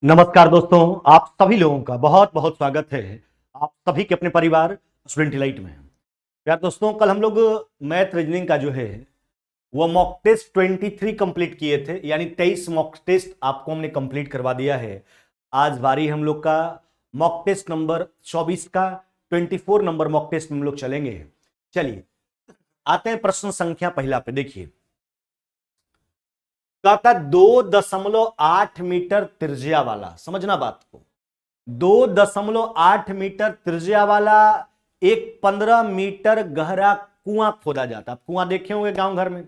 नमस्कार दोस्तों, आप सभी लोगों का बहुत बहुत स्वागत है। आप सभी के अपने परिवार स्टूडेंट इलाइट में। यार दोस्तों, कल हम लोग मैथ रीजनिंग का जो है वो मॉक टेस्ट 23 कंप्लीट किए थे, यानी 23 मॉक टेस्ट आपको हमने कंप्लीट करवा दिया है। आज बारी हम लोग का मॉक टेस्ट नंबर 24 का। 24 नंबर मॉक टेस्ट में हम लोग चलेंगे। चलिए आते हैं प्रश्न संख्या पहला पे। देखिए कहता 2.8 मीटर त्रिज्या वाला, समझना बात को, 2.8 मीटर त्रिज्या वाला एक 15 मीटर गहरा कुआं खोदा जाता। कुआं देखे होंगे गांव घर में,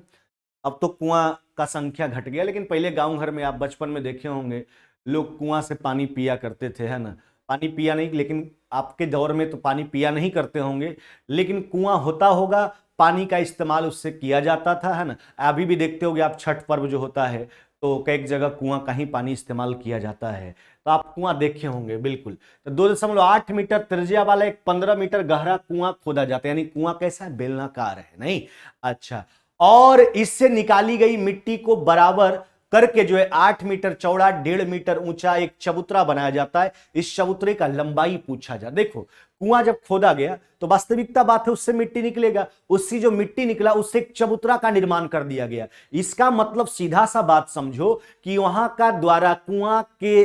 अब तो कुआं का संख्या घट गया, लेकिन पहले गांव घर में आप बचपन में देखे होंगे लोग कुआं से पानी पिया करते थे, है ना। पानी पिया नहीं, लेकिन आपके दौर में तो पानी पिया नहीं करते होंगे, लेकिन कुआं होता होगा, पानी का इस्तेमाल उससे किया जाता था, है ना। अभी भी देखते होगे आप, छठ पर्व जो होता है तो कई जगह कुआं का ही पानी इस्तेमाल किया जाता है, तो आप कुआं देखे होंगे बिल्कुल। तो 2.8 मीटर त्रिज्या वाला एक 15 मीटर गहरा कुआं खोदा जाता है, यानी कुआं कैसा है, बेलनाकार है, नहीं। अच्छा, और इससे निकाली गई मिट्टी को बराबर करके जो है 8 मीटर चौड़ा 1.5 मीटर ऊंचा एक चबूतरा बनाया जाता है। इस चबूतरे का लंबाई पूछा जाता। देखो कुआं जब खोदा गया तो वास्तविकता बात है उससे मिट्टी निकलेगा, उससे जो मिट्टी निकला उससे एक चबूतरा का निर्माण कर दिया गया। इसका मतलब सीधा सा बात समझो कि वहां का द्वारा कुआं के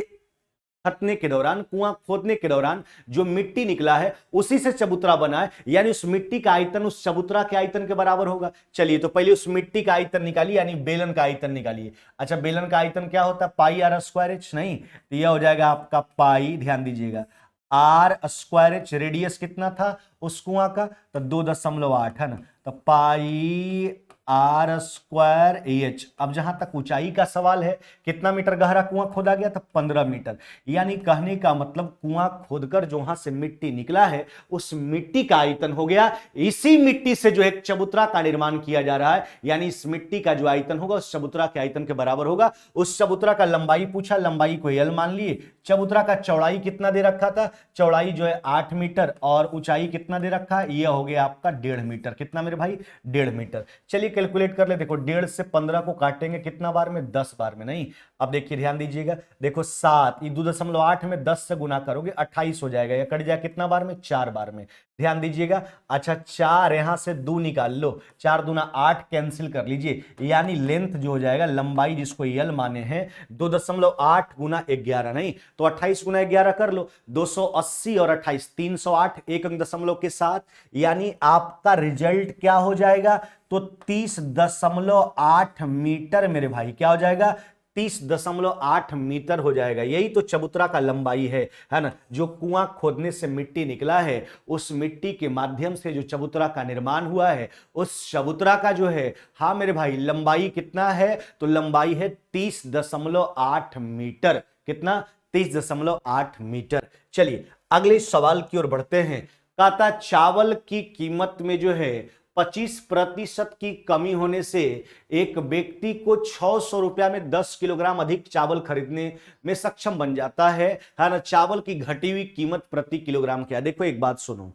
खतने के दौरान, कुआं खोदने के दौरान जो मिट्टी निकला है उसी से चबूतरा बना है, यानी उस मिट्टी का आयतन उस चबूतरा के आयतन के बराबर होगा। चलिए तो पहले उस मिट्टी का आयतन निकालिए, यानी बेलन का आयतन निकालिए। अच्छा, बेलन का आयतन क्या होता है, पाई आर स्क्वायर एच, नहीं तो यह हो जाएगा आपका पाई, ध्यान दीजिएगा, आर स्क्वायर एच। रेडियस कितना था उस कुआं का, तो 2.8 है ना, तो पाई आर स्क्वायर एच। अब जहां तक ऊंचाई का सवाल है, कितना मीटर गहरा कुआं खोदा गया था, 15 मीटर। यानी कहने का मतलब कुआं खोदकर जो वहां से मिट्टी निकला है उस मिट्टी का आयतन हो गया। इसी मिट्टी से जो एक चबूतरा का निर्माण किया जा रहा है, यानी इस मिट्टी का जो आयतन होगा उस चबूतरा के आयतन के बराबर होगा। उस चबूतरा का लंबाई पूछा, लंबाई को एल मान लिए। चबूतरा का चौड़ाई कितना दे रखा था, चौड़ाई जो है 8 मीटर, और ऊंचाई कितना दे रखा है, यह हो गया आपका 1.5 मीटर। कितना मेरे भाई, 1.5 मीटर। चलिए कैलकुलेट कर ले। देखो 1.5 से 15 को काटेंगे कितना बार में, 10 बार में, नहीं। अब देखिए ध्यान दीजिएगा, देखो 7, ये 2.8 में 10 से गुना करोगे 28 हो जाएगा, या कट जाएगा कितना बार में, 4 बार में। ध्यान दीजिएगा। अच्छा, 4 यहां से 2 निकाल लो, 4 दूना 8 कैंसिल कर लीजिए, यानी लेंथ जो हो जाएगा, लंबाई जिसको यल माने हैं, 2.8 गुना 11, नहीं तो 28 गुना 11 कर लो, 280 और 28 308, एक अंक दशमलव के साथ, यानी आपका रिजल्ट क्या हो जाएगा, तो 30.8 मीटर मेरे भाई, क्या हो जाएगा, 30.8 मीटर हो जाएगा। यही तो चबूतरा का लंबाई है ना। जो कुआं खोदने से मिट्टी निकला है, उस मिट्टी के माध्यम से जो चबूतरा का निर्माण हुआ है, उस चबूतरा का जो है, हाँ मेरे भाई, लंबाई कितना है, तो लंबाई है 30.8 मीटर। कितना, 30.8 मीटर। चलिए अगले सवाल की ओर बढ़ते हैं। कहता चावल की कीमत में जो है 25% की कमी होने से एक व्यक्ति को 600 रुपया में 10 किलोग्राम अधिक चावल खरीदने में सक्षम बन जाता है ना। चावल की घटी हुई कीमत प्रति किलोग्राम क्या है। देखो एक बात सुनो,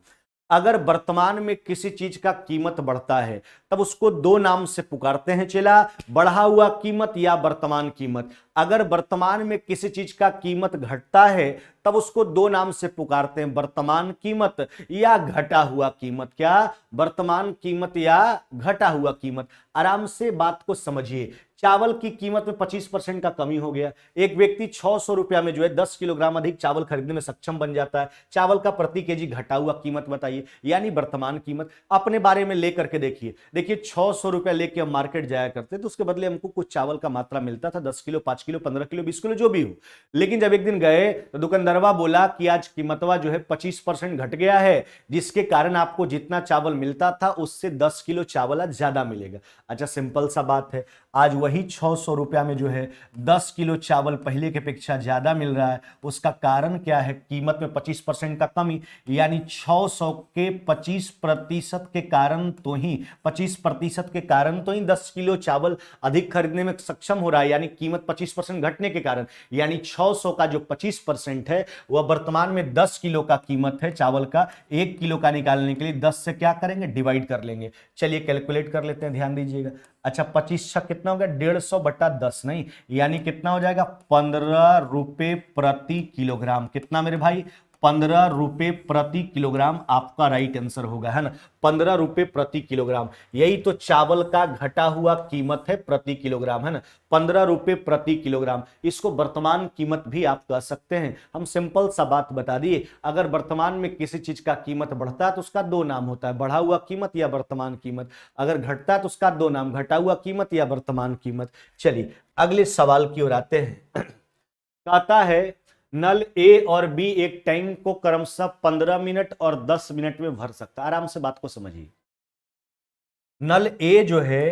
अगर वर्तमान में किसी चीज का कीमत बढ़ता है तब उसको दो नाम से पुकारते हैं चेला, बढ़ा हुआ कीमत या वर्तमान कीमत। अगर वर्तमान में किसी चीज का कीमत घटता है तब उसको दो नाम से पुकारते हैं, वर्तमान कीमत या घटा हुआ कीमत। क्या, वर्तमान कीमत या घटा हुआ कीमत। आराम से बात को समझिए। चावल की कीमत में 25% का कमी हो गया, एक व्यक्ति 600 रुपया में जो है 10 किलोग्राम अधिक चावल खरीदने में सक्षम बन जाता है। चावल का प्रति केजी घटा हुआ कीमत बताइए, यानी वर्तमान कीमत। अपने बारे में लेकर के देखिए, 600 रुपया लेके हम मार्केट जाया करते तो उसके बदले हमको कुछ चावल का मात्रा मिलता था, 10 किलो, 5 किलो, 15 किलो, 20 किलो, जो भी हो। लेकिन जब एक दिन गए तो दुकानदारवा बोला कि आज कीमतवा जो है 25% घट गया है, जिसके कारण आपको जितना चावल मिलता था उससे 10 किलो चावल आज ज्यादा मिलेगा। अच्छा, सिंपल सा बात है, आज वही 600 रुपया में जो है 10 किलो चावल पहले के अपेक्षा ज्यादा मिल रहा है। उसका कारण क्या है, कीमत में 25% का कमी, यानी 600 के 25% के कारण तो ही 25% के कारण तो ही 10 किलो चावल अधिक खरीदने में सक्षम हो रहा है, यानी कीमत 25% घटने के कारण। यानी 600 का जो 25% है वह वर्तमान में 10 किलो का कीमत है चावल का। 1 किलो का निकालने के लिए 10 से क्या करेंगे, डिवाइड कर लेंगे। चलिए कैलकुलेट कर लेते हैं, ध्यान दीजिएगा। अच्छा, 25 कितना कितना हो गया 150/10 नहीं, यानी कितना हो जाएगा 15 रुपए प्रति किलोग्राम। कितना मेरे भाई 15 रुपए प्रति किलोग्राम आपका राइट आंसर होगा, है ना, 15 रुपए प्रति किलोग्राम। यही तो चावल का घटा हुआ कीमत है प्रति किलोग्राम, है ना, 15 रुपए प्रति किलोग्राम। इसको वर्तमान कीमत भी आप कह सकते हैं। हम सिंपल सा बात बता दिए, अगर वर्तमान में किसी चीज का कीमत बढ़ता है तो उसका दो नाम होता है, बढ़ा हुआ कीमत या वर्तमान कीमत। अगर घटता है तो उसका दो नाम, घटा हुआ कीमत या वर्तमान कीमत। चलिए अगले सवाल की ओर आते हैं। कहता है नल ए और बी एक टैंक को क्रमशः 15 मिनट और 10 मिनट में भर सकता है। आराम से बात को समझिए। नल ए जो है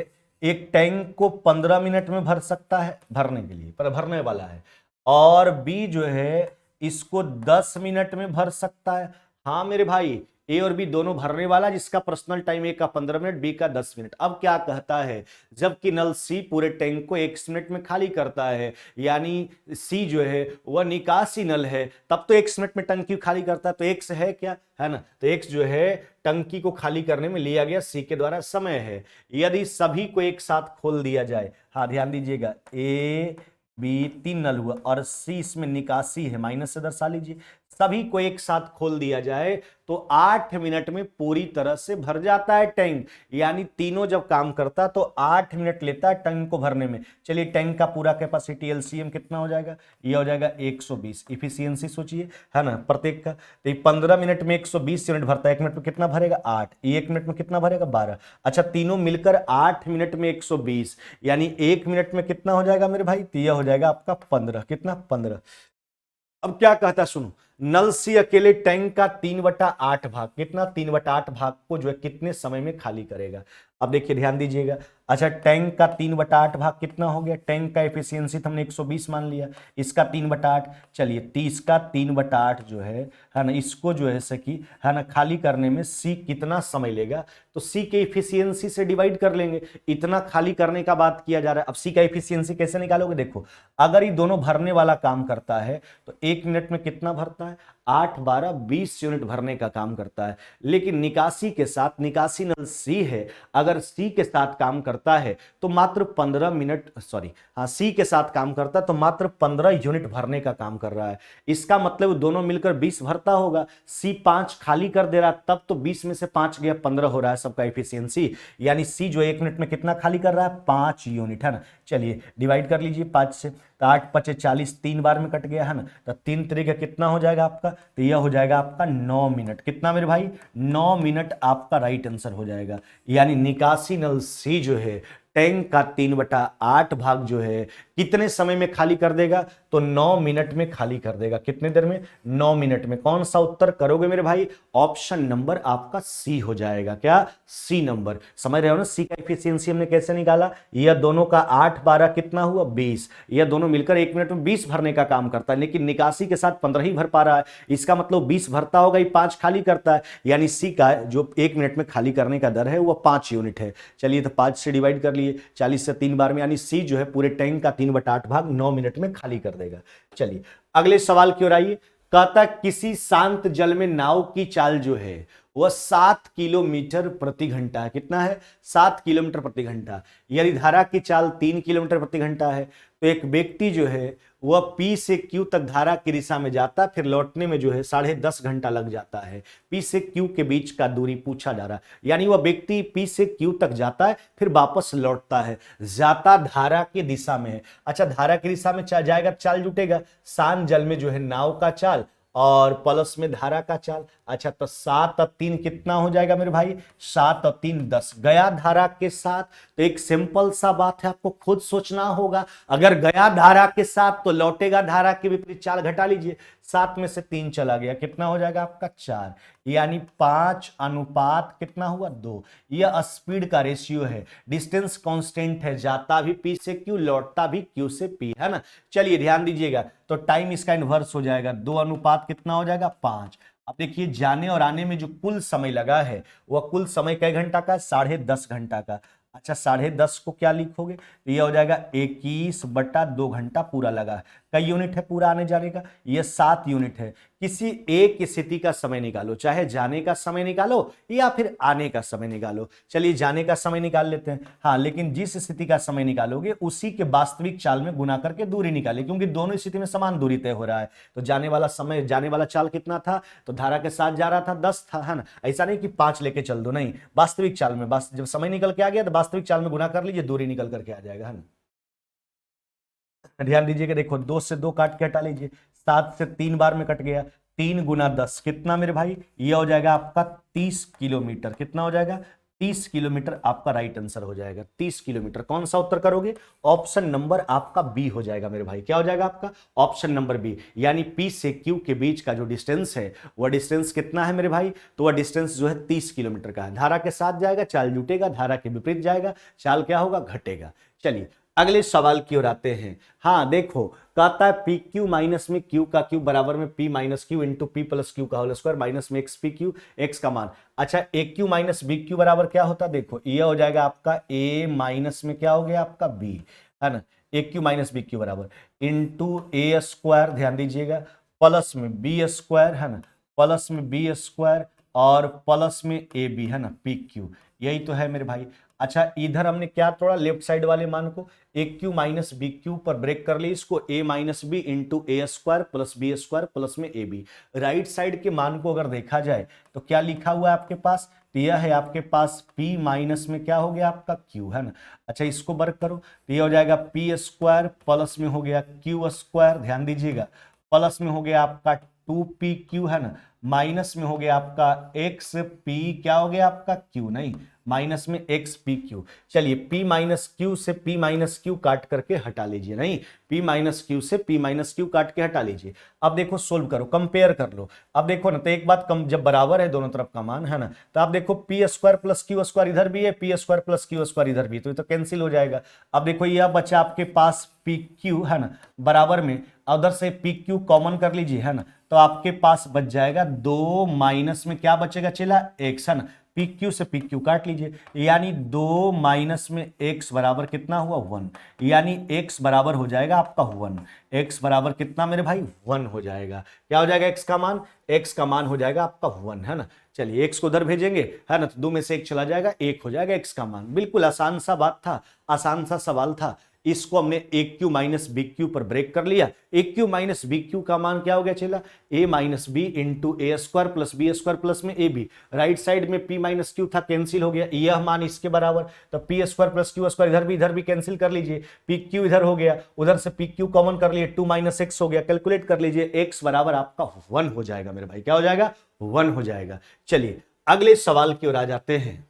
एक टैंक को 15 मिनट में भर सकता है, भरने के लिए पर भरने वाला है, और बी जो है इसको 10 मिनट में भर सकता है। हाँ मेरे भाई, ए और बी दोनों भरने वाला, जिसका पर्सनल टाइम ए का 15 मिनट, बी का 10 मिनट। अब क्या कहता है, जबकि नल सी पूरे टैंक को 1 मिनट में खाली करता है, यानी सी जो है वह निकासी नल है, तब तो 1 मिनट में टंकी खाली करता है, तो एक्स है क्या, है ना, तो एक्स जो है टंकी को खाली करने में लिया गया सी के द्वारा समय है। यदि सभी को एक साथ खोल दिया जाए, हाँ ध्यान दीजिएगा, ए बी 3 नल हुआ और सी इसमें निकासी है, माइनस से दर्शा लीजिए, सभी को एक साथ खोल दिया जाए तो 8 मिनट में पूरी तरह से भर जाता है टैंक। यानी तीनों जब काम करता तो 8 मिनट लेता है टैंक को भरने में। चलिए टैंक का पूरा कैपेसिटी एलसीएम कितना हो जाएगा, ये हो जाएगा 120। इफिशियंसी सोचिए, है ना, प्रत्येक का, तो ये 15 मिनट में 120 यूनिट भरता है, 1 मिनट में कितना भरेगा 8, 1 मिनट में कितना भरेगा 12। अच्छा तीनों मिलकर 8 मिनट में 120, यानी 1 मिनट में कितना हो जाएगा मेरे भाई, तो यह हो जाएगा आपका 15, कितना 15। अब क्या कहता है सुनो, नल सी अकेले टैंक का 3/8 भाग, कितना 3/8 भाग को जो है कितने समय में खाली करेगा। अब देखिए ध्यान दीजिएगा, अच्छा टैंक का 3/8 भाग कितना हो गया, टैंक का एफिशिएंसी तो हमने 120 मान लिया, इसका 3/8, चलिए 30 का 3/8 जो है ना, इसको जो है सकी, है ना, खाली करने में सी कितना समय लेगा, तो सी के एफिशिएंसी से डिवाइड कर लेंगे। इतना खाली करने का बात किया जा रहा है। अब सी का एफिशिएंसी कैसे निकालोगे, देखो अगर ये दोनों भरने वाला काम करता है तो 1 मिनट में कितना भरता है, 8 12 20 यूनिट भरने का काम करता है। लेकिन निकासी के साथ, निकासी नल सी है, अगर सी के साथ काम करता है तो मात्र 15 मिनट, सॉरी हाँ, सी के साथ काम करता है तो मात्र 15 यूनिट भरने का काम कर रहा है। इसका मतलब दोनों मिलकर 20 भरता होगा, सी 5 खाली कर दे रहा, तब तो 20 में से 5 गया 15 हो रहा है सबका एफिशिएंसी। यानी सी जो 1 मिनट में कितना खाली कर रहा है, 5 यूनिट, है ना। चलिए डिवाइड कर लीजिए 5 से, तो 8 5 40, 3 बार में कट गया, है ना, तो 3 तरीके कितना हो जाएगा आपका, तो यह हो जाएगा आपका 9 मिनट। कितना मेरे भाई, 9 मिनट आपका राइट आंसर हो जाएगा। यानी निकासी नल सी जो है टैंक का 3/8 भाग जो है कितने समय में खाली कर देगा, तो 9 मिनट में खाली कर देगा। कितने देर में, 9 मिनट में। कौन सा उत्तर करोगे मेरे भाई, ऑप्शन नंबर आपका सी हो जाएगा। क्या, सी नंबर। समझ रहे हो ना, सी का एफिशिएंसी हमने कैसे निकाला, यह दोनों का 8 12 कितना हुआ 20, यह दोनों मिलकर 1 मिनट में 20 भरने का काम करता है, लेकिन निकासी के साथ 15 ही भर पा रहा है। इसका मतलब 20 भरता होगा, ये 5 खाली करता है, यानी सी का जो 1 मिनट में खाली करने का दर है वह 5 यूनिट है। चलिए तो 5 से डिवाइड कर लिए, 40 से 3 बार में, यानी सी जो है पूरे टैंक का 3/8 भाग 9 मिनट में खाली कर देगा। चलिए अगले सवाल की ओर आइए। कहता किसी शांत जल में नाव की चाल जो है वह 7 किलोमीटर प्रति घंटा है। कितना है, 7 किलोमीटर प्रति घंटा। यदि धारा की चाल 3 किलोमीटर प्रति घंटा है तो एक व्यक्ति जो है वह पी से क्यू तक धारा की दिशा में जाता है, फिर लौटने में जो है 10.5 घंटा लग जाता है। पी से क्यू के बीच का दूरी पूछा जा रहा है, यानी वह व्यक्ति पी से क्यू तक जाता है फिर वापस लौटता है, जाता धारा की दिशा में है। अच्छा धारा की दिशा में जाएगा, चाल जुटेगा, शांत जल में जो है नाव का चाल और प्लस में धारा का चाल। अच्छा तो 7 और 3 कितना हो जाएगा मेरे भाई, 7 और 3 10, गया धारा के साथ। तो एक सिंपल सा बात है, आपको खुद सोचना होगा, अगर गया धारा के साथ तो लौटेगा धारा के विपरीत, चाल घटा लीजिए, 7 में से 3 चला गया, कितना हो जाएगा आपका 4, यानी 5 अनुपात कितना हुआ 2। यह स्पीड का रेशियो है, डिस्टेंस कांस्टेंट है, जाता भी पी से क्यू, लौटता भी क्यू से पी, है ना। चलिए ध्यान दीजिएगा, तो टाइम इसका इनवर्स हो जाएगा, 2 अनुपात कितना हो जाएगा 5। अब देखिए जाने और आने में जो कुल समय लगा है वह कुल समय कई घंटा का, 10.5 घंटा का। अच्छा 10.5 को क्या लिखोगे, तो यह हो जाएगा 21/2 घंटा पूरा लगा है। कई यूनिट है पूरा आने जाने का? ये 7 यूनिट है। किसी एक स्थिति का समय निकालो, चाहे जाने का समय निकालो या फिर आने का समय निकालो। चलिए जाने का समय निकाल लेते हैं। हाँ, लेकिन जिस स्थिति का समय निकालोगे उसी के वास्तविक चाल में गुना करके दूरी निकालिए, क्योंकि दोनों स्थिति में समान दूरी तय हो रहा है। तो जाने वाला समय, जाने वाला चाल कितना था? तो धारा के साथ जा रहा था 10 था, है ना। ऐसा नहीं कि 5 लेके चल दो, नहीं, वास्तविक चाल में, जब समय निकल के आ गया तो वास्तविक चाल में गुना कर लीजिए, दूरी निकल करके आ जाएगा, है ना। ध्यान दीजिएगा, देखो 2 से 2 काट के हटा लीजिए, 7 से 3 बार में कट गया, 3 गुना 10 कितना मेरे भाई? ये हो जाएगा आपका 30 किलोमीटर। कितना हो जाएगा? 30 किलोमीटर आपका राइट आंसर हो जाएगा। 30 किलोमीटर। कौन सा उत्तर करोगे? ऑप्शन नंबर आपका बी हो जाएगा मेरे भाई। क्या हो जाएगा आपका? Option number B. यानी पी से क्यू के बीच का जो डिस्टेंस है वह डिस्टेंस कितना है मेरे भाई? तो वह डिस्टेंस जो है 30 किलोमीटर का है। धारा के साथ जाएगा, चाल जुटेगा, धारा के विपरीत जाएगा, चाल क्या होगा? घटेगा। चलिए अगले सवाल की ओर आते हैं। हाँ देखो, कहता है पी क्यू माइनस में क्यू का क्यू बराबर में p minus Q into P plus Q का होल स्क्वायर माइनस में एक्स पी क्यू, एक्स का मान। अच्छा, ए क्यू माइनस बी क्यू बराबर क्या होता है? देखो ये हो जाएगा आपका ए माइनस में क्या हो गया आपका? बी, है ना। ए क्यू माइनस बी क्यू बराबर इंटू ए स्क्वायर, ध्यान दीजिएगा, प्लस में बी स्क्वायर, है ना, प्लस में बी स्क्वायर और प्लस में ए बी, है ना, पी क्यू। यही तो है मेरे भाई। अच्छा, इधर हमने क्या तोड़ा? लेफ्ट साइड वाले मान को, a q minus b q पर ब्रेक कर ली इसको, a minus b into a square plus b square plus में ए बी। राइट साइड के मान को अगर देखा जाए तो क्या लिखा हुआ है आपके पास? तो यह है आपके पास p माइनस में क्या हो गया आपका? q, है ना। अच्छा, इसको वर्क करो तो यह हो जाएगा पी स्क्वायर प्लस में हो गया क्यू स्क्वायर, ध्यान दीजिएगा, प्लस में हो गया आपका 2pq, है ना, माइनस में हो गया आपका एक्स पी, क्या हो गया आपका? q, नहीं, माइनस में एक्स पी क्यू। चलिए p माइनस क्यू से p माइनस क्यू काट करके हटा लीजिए, नहीं, p माइनस क्यू से p माइनस क्यू काट के हटा लीजिए। अब देखो सोल्व करो, कंपेयर कर लो। अब देखो ना, तो एक बात कम, जब बराबर है दोनों तरफ का मान, है ना, तो आप देखो P square plus q square इधर भी है, P square plus q square इधर भी, तो ये तो कैंसिल हो जाएगा। अब देखो यह बचा आपके पास पी क्यू, है ना, बराबर में उधर से पी क्यू कॉमन कर लीजिए, है ना, तो आपके पास बच जाएगा 2 माइनस में क्या बचेगा? चला एक्स, है ना, पी क्यू से पी क्यू काट लीजिए, यानी 2 माइनस में x बराबर कितना हुआ? 1, यानी x बराबर हो जाएगा आपका 1। x बराबर कितना मेरे भाई? 1 हो जाएगा। क्या हो जाएगा x का मान? x का मान हो जाएगा आपका 1, है ना। चलिए x को उधर भेजेंगे, है ना, तो 2 में से 1 चला जाएगा, 1 हो जाएगा x का मान। बिल्कुल आसान सा बात था, आसान सा सवाल था। इसको हमने a q minus b q पर ब्रेक कर लिया। A q minus b q का मान क्या हो गया? चला a minus b into a square plus b square plus में ए बी। राइट साइड में पी माइनस क्यू था, कैंसिल हो गया, यह मान इसके बराबर, तो p square plus q square इधर भी कैंसिल कर लीजिए, पी क्यू इधर हो गया, उधर से पी क्यू कॉमन कर लिए, 2 माइनस एक्स हो गया, कैलकुलेट कर लीजिए, एक्स बराबर आपका 1 हो जाएगा मेरे भाई। क्या हो जाएगा? 1 हो जाएगा। चलिए अगले सवाल की ओर आ जाते हैं।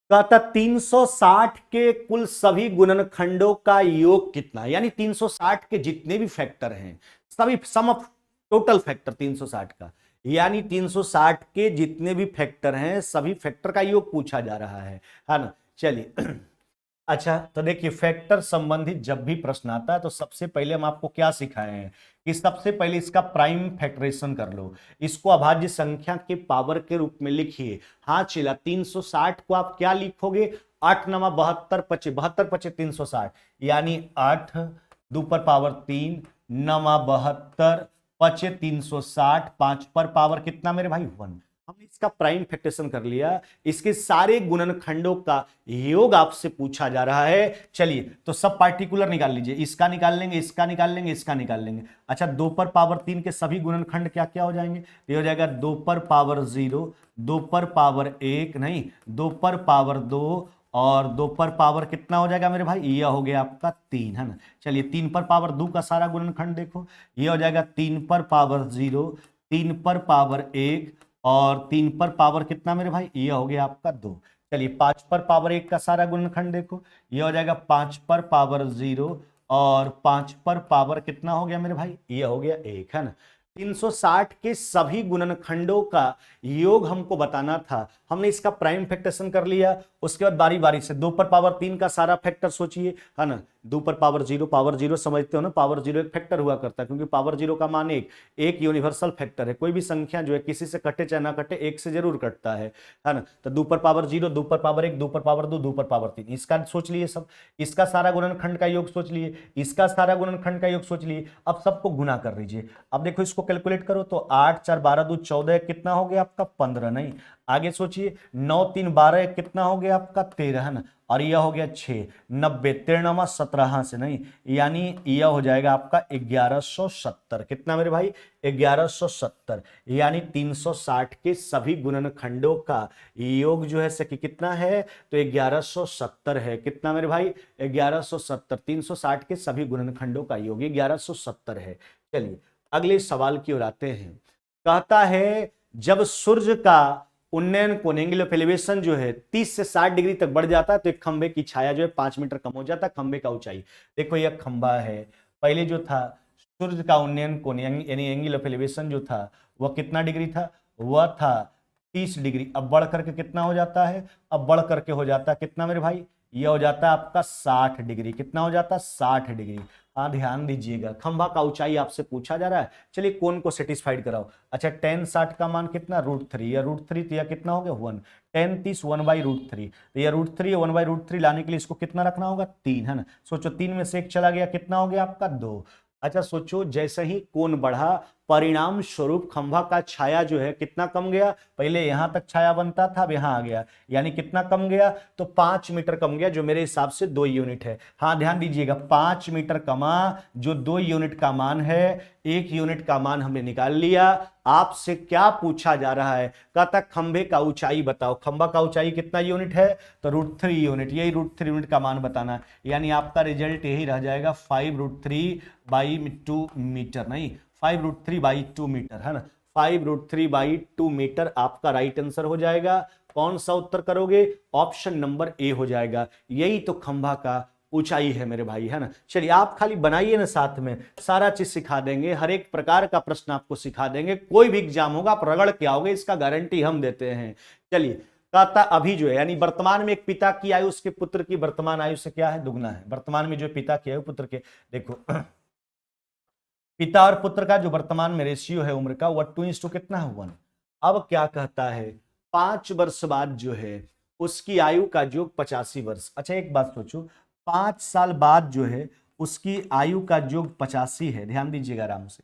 कहता 360 के कुल सभी गुणनखंडों का योग कितना? यानी 360 के जितने भी फैक्टर हैं, सभी सम ऑफ टोटल फैक्टर 360 का, यानी 360 के जितने भी फैक्टर हैं सभी फैक्टर का योग पूछा जा रहा है ना। चलिए अच्छा, तो देखिए फैक्टर संबंधित जब भी प्रश्न आता है तो सबसे पहले हम आपको क्या सिखाए हैं कि सबसे पहले इसका प्राइम फैक्टरेशन कर लो, इसको अभाज्य संख्या के पावर के रूप में लिखिए। हाँ चला, 360 को आप क्या लिखोगे? 8 नमा 72 पचे 72 पचे 360, यानी 8 2 पर पावर 3 नमा 72 पचे 360, 5 पर पावर कितना मेरे भाई? 1। हमने इसका प्राइम फैक्टरेशन कर लिया, इसके सारे गुणनखंडों का योग आपसे पूछा जा रहा है। चलिए तो सब पार्टिकुलर निकाल लीजिए, इसका निकाल लेंगे, इसका निकाल लेंगे, इसका निकाल लेंगे। अच्छा, 2 पर पावर 3 के सभी गुणनखंड क्या क्या हो जाएंगे? ये हो जाएगा 2 पर पावर 0, 2 पर पावर 1, नहीं 2 पर पावर 2 और 2 पर पावर कितना हो जाएगा मेरे भाई? यह हो गया आपका 3, है ना। चलिए 3 पर पावर 2 का सारा गुणनखंड देखो, यह हो जाएगा 3 पर पावर 0, 3 पर पावर 1 और 3 पर पावर कितना मेरे भाई? ये हो गया आपका 2। चलिए 5 पर पावर 1 का सारा गुणनखंड देखो, ये हो जाएगा 5 पर पावर 0 और 5 पर पावर कितना हो गया मेरे भाई? ये हो गया 1, है ना। 360 के सभी गुणनखंडों का योग हमको बताना था, हमने इसका प्राइम फैक्टरेशन कर लिया उसके बाद बारी बारी से 2 पर पावर 3 का सारा फैक्टर सोचिए, है ना। 2 पर पावर 0 समझते हो ना, पावर 0 एक फैक्टर हुआ करता है, क्योंकि पावर 0 का मान एक यूनिवर्सल फैक्टर है। कोई भी संख्या जो है किसी से कटे चाहे ना कटे, एक से जरूर कटता है ना। तो 2 पर पावर 0, 2 पर पावर 1, 2 पर पावर 2, 2 पर पावर 3, इसका सोच लिए सब। इसका सारा गुणनखंड का योग सोच लिए, इसका सारा गुणनखंड का योग सोच लिए। अब सबको गुना कर लीजिए। अब देखो इसको कैलकुलेट करो तो 8 4 12 2 14, कितना हो गया आपका 15, नहीं आगे सोचिए 9 3 12, कितना हो गया आपका 13, है ना। और यह हो गया 6 90 13 17 से नहीं, यानी यह हो जाएगा आपका 1170। कितना मेरे भाई 1170, यानी 360 के सभी गुणनखंडों का योग जो है सके कितना है, तो 1170 है। कितना मेरे भाई 1170, 360 के सभी गुणनखंडों का योग 1170 है। चलिए अगले सवाल की ओर आते हैं। कहता है जब सूर्य का उन्नयन कोण एंगल ऑफ एलिवेशन जो है 30 से 60 डिग्री तक बढ़ जाता है तो एक खंबे की छाया जो है 5 मीटर कम हो जाता है। खंबे का ऊंचाई देखो, यह खंबा है। पहले जो था सूर्य का उन्नयन कोण यानी एंगल ऑफ एलिवेशन जो था वह कितना डिग्री था, वह था 30 डिग्री। अब बढ़ करके कितना हो जाता है, अब बढ़ करके हो जाता है कितना मेरे भाई, यह हो जाता है आपका 60 डिग्री। कितना हो जाता है 60 डिग्री। हाँ ध्यान दीजिएगा, खंभा का ऊंचाई आपसे पूछा जा रहा है। चलिए कोण को सेटिस्फाइड कराओ। अच्छा tan 60 का मान कितना √3, या √3 तो यह कितना हो गया 1, tan 30 1/√3, तो यह √3 1/√3 लाने के लिए इसको कितना रखना होगा 3, है ना। सोचो 3 में से 1 चला गया, कितना हो गया आपका 2। अच्छा सोचो जैसे ही कोण बढ़ा परिणाम स्वरूप खंभा का छाया जो है कितना कम गया, पहले यहां तक छाया बनता था अब यहां आ गया, यानी कितना कम गया, तो 5 मीटर कम गया, जो मेरे हिसाब से 2 यूनिट है। हाँ ध्यान दीजिएगा 5 मीटर कमा, जो 2 यूनिट का मान है, 1 यूनिट का मान हमने निकाल लिया। आपसे क्या पूछा जा रहा है, कहता खंभे का ऊंचाई बताओ। खंभा का ऊंचाई कितना यूनिट है, तो √3 यूनिट, यही √3 यूनिट का मान बताना, यानी आपका रिजल्ट यही रह जाएगा 5√3/2 मीटर, नहीं 5√3/2 मीटर, है ना। 5√3/2 मीटर आपका राइट आंसर हो जाएगा। कौन सा उत्तर करोगे, ऑप्शन नंबर ए हो जाएगा। यही तो खंभा का ऊंचाई है मेरे भाई, है ना। चलिए आप खाली बनाइए ना, साथ में सारा चीज सिखा देंगे, हर एक प्रकार का प्रश्न आपको सिखा देंगे। कोई भी एग्जाम होगा आप रगड़ के आओगे, इसका गारंटी हम देते हैं। चलिए कहता अभी जो है, यानी वर्तमान में एक पिता की आयु उसके पुत्र की वर्तमान आयु से क्या है, दुगना है। वर्तमान में जो पिता की आयु पुत्र के, देखो पिता और पुत्र का जो वर्तमान में रेशियो है उम्र का, वह 2:1 कितना है 1। अब क्या कहता है 5 वर्ष बाद जो है उसकी आयु का योग 85 वर्ष। अच्छा एक बात सोचो, 5 साल बाद जो है उसकी आयु का योग 85 है। ध्यान दीजिएगा आराम से,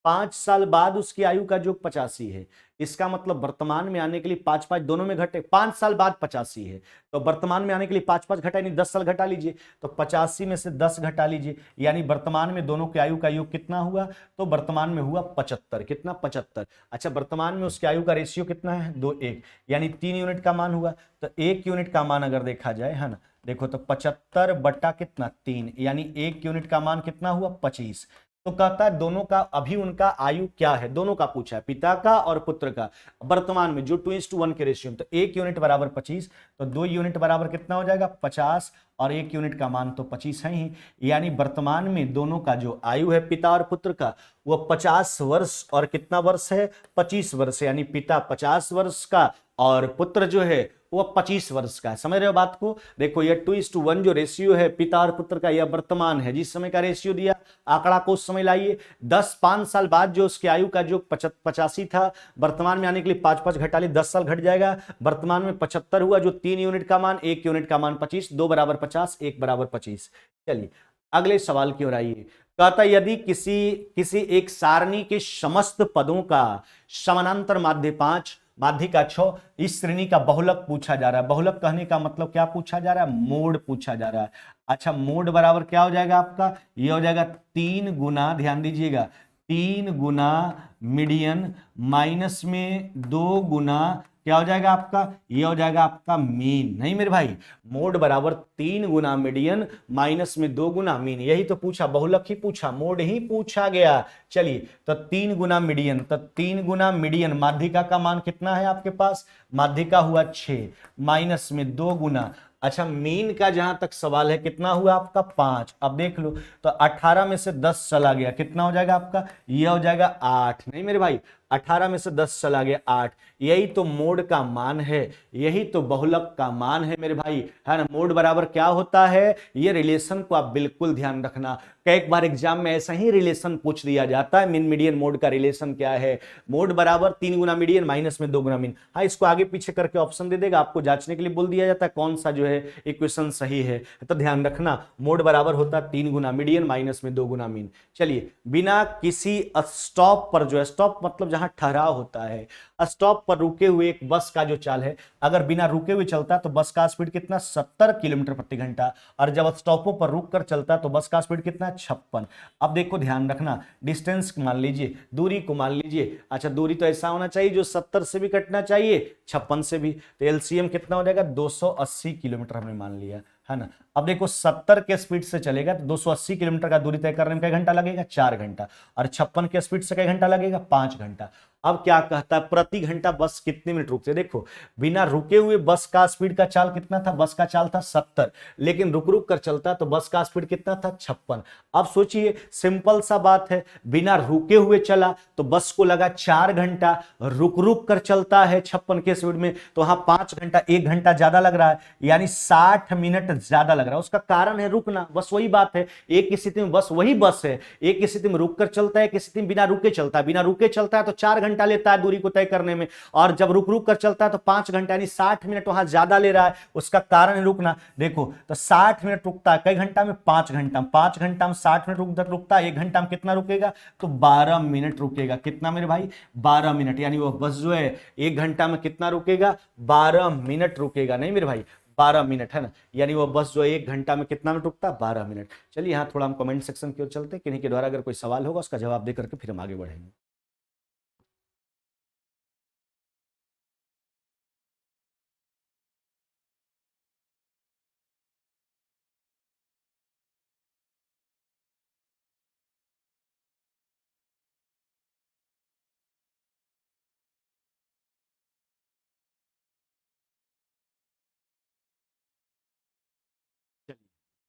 5 साल बाद उसकी आयु का योग 85 है। इसका मतलब वर्तमान में आने के लिए 5 5 दोनों में घटे, 5 साल बाद 85 है तो वर्तमान में आने के लिए 5 5 घटा, यानी 10 साल घटा लीजिए, तो 85 में से 10 घटा लीजिए, यानी वर्तमान में दोनों की आयु का योग कितना हुआ, तो वर्तमान में हुआ 75। कितना 75। अच्छा वर्तमान में उसकी आयु का रेशियो कितना है 2:1, यानी 3 यूनिट का मान हुआ। तो 1 यूनिट का मान अगर देखा जाए, है ना, देखो तो 75 बटा कितना 3, यानी 1 यूनिट का मान कितना हुआ 25। तो कहता है दोनों का अभी उनका आयु क्या है, दोनों का पूछा है, पिता का और पुत्र का वर्तमान में जो 2:1 के रेशियो, तो 1 यूनिट बराबर 25, तो 2 यूनिट बराबर कितना हो जाएगा 50, और 1 यूनिट का मान तो 25 है ही, यानी वर्तमान में दोनों का जो आयु है पिता और पुत्र का वो 50 वर्ष और कितना वर्ष है 25 वर्ष, यानी पिता 50 वर्ष का और पुत्र जो है वो 25 वर्ष का है। समझ रहे हो बात को। देखो ये 2:1 जो रेशियो है पिता और पुत्र का, यह वर्तमान है, जिस समय का रेशियो दिया आंकड़ा को उस समय लाइए। 5 साल बाद जो उसकी आयु का जो 85 था, वर्तमान में आने के लिए 5 5 घटा लिए, 10 साल घट जाएगा, वर्तमान में 75 हुआ, जो 3 यूनिट का मान, 1 यूनिट का मान 25, 2 बराबर 50, 1 बराबर 25। चलिए अगले सवाल की ओर आइए। कहता यदि किसी एक सारणी के समस्त पदों का समानांतर माध्य 5 माध्य का 6 इस श्रेणी का बहुलक पूछा जा रहा है। बहुलक कहने का मतलब क्या पूछा जा रहा है, मोड पूछा जा रहा है। अच्छा मोड बराबर क्या हो जाएगा आपका, ये हो जाएगा 3 गुना, ध्यान दीजिएगा 3 गुना मीडियन माइनस में 2 गुना क्या हो जाएगा आपका, ये हो जाएगा आपका मीन। नहीं मेरे भाई, मोड बराबर 3 गुना मीडियन माइनस में 2 गुना मीन, यही तो पूछा, बहुलक ही पूछा, मोड ही पूछा गया। चलिए तो 3 गुना मीडियन, तो 3 गुना मीडियन माध्यिका का मान कितना है आपके पास, माध्यिका हुआ 6 माइनस में 2 गुना, अच्छा मीन का जहां तक सवाल है कितना हुआ आपका 5। अब देख लो तो 18 में से 10 चला गया, कितना हो जाएगा आपका, यह हो जाएगा 8। नहीं मेरे भाई 18 में से 10 चला गया 8। यही तो मोड का मान है, यही तो बहुलक का मान है मेरे भाई, है ना। मोड बराबर क्या होता है, ये रिलेशन को आप बिल्कुल ध्यान रखना। कई बार एग्जाम में ऐसा ही रिलेशन पूछ दिया जाता है, मीन मीडियन मोड का रिलेशन क्या है। मोड बराबर 3 गुना मीडियन माइनस में 2 गुना मीन। हाँ, इसको आगे पीछे करके ऑप्शन दे देगा, आपको जांचने के लिए बोल दिया जाता है कौन सा जो है इक्वेशन सही है। तो ध्यान रखना, मोड बराबर होता है 3 गुना मीडियन माइनस में 2 गुना मीन। चलिए, बिना किसी स्टॉप पर जो है, स्टॉप मतलब जहां ठहराव होता है, स्टॉप पर रुके हुए एक बस का जो चाल है, अगर बिना रुके हुए चलता तो बस का स्पीड कितना 70 किलोमीटर प्रति घंटा, और जब स्टॉपों पर रुक कर चलता तो बस का स्पीड कितना 56। अब देखो ध्यान रखना, डिस्टेंस मान लीजिए, दूरी को मान लीजिए, अच्छा दूरी तो ऐसा होना चाहिए जो 70 से भी कटना चाहिए 56 से भी, तो एलसीएम कितना हो जाएगा 280 किलोमीटर हमने मान लिया, है ना। अब देखो 70 के स्पीड से चलेगा तो 280 किलोमीटर का दूरी तय करने में कितना घंटा लगेगा, 4 घंटा, और 56 के स्पीड से कितना घंटा लगेगा, 5 घंटा। अब क्या कहता है, प्रति घंटा बस कितने मिनट रुकते हैं। देखो, बिना रुके हुए बस का स्पीड का चाल कितना था, बस का चाल था 70, लेकिन रुक रुक कर चलता तो बस का स्पीड कितना था 56। अब सोचिए, सिंपल सा बात है, बिना रुके हुए चला तो बस को लगा 4 घंटा, रुक रुक कर चलता है 56 के स्पीड में तो वहां 5 घंटा, 1 घंटा ज्यादा लग रहा है, यानी 60 मिनट ज्यादा लग रहा है। उसका कारण है रुकना, बस वही बात है। एक स्थिति में बस वही बस है, एक स्थिति में रुक कर चलता है, एक स्थिति में बिना रुके चलता है। बिना रुके चलता है तो 4 घंटा लेता है दूरी को तय करने में, और जब रुक रुक कर चलता है तो 5 घंटा, यानी 60 मिनट वहां ज्यादा ले रहा है। उसका कारण है रुकना। देखो, तो 60 मिनट रुकता है कई घंटा में, 5 घंटा में, 5 घंटा में 60 मिनट रुकता है, 1 घंटा में कितना रुकेगा, तो 12 मिनट रुकेगा। कितना मेरे भाई, 12 मिनट, यानी वो बस जो है 1 घंटा में कितना रुकेगा, 12 मिनट रुकेगा, नहीं मेरे भाई 12 मिनट, है ना। यानी वो बस जो 1 घंटा में कितना मिनट रुकता है, 12 मिनट। चलिए यहाँ थोड़ा हम कमेंट सेक्शन की ओर चलते हैं, किन्हीं के द्वारा अगर कोई सवाल होगा उसका जवाब दे करके फिर हम आगे बढ़ेंगे।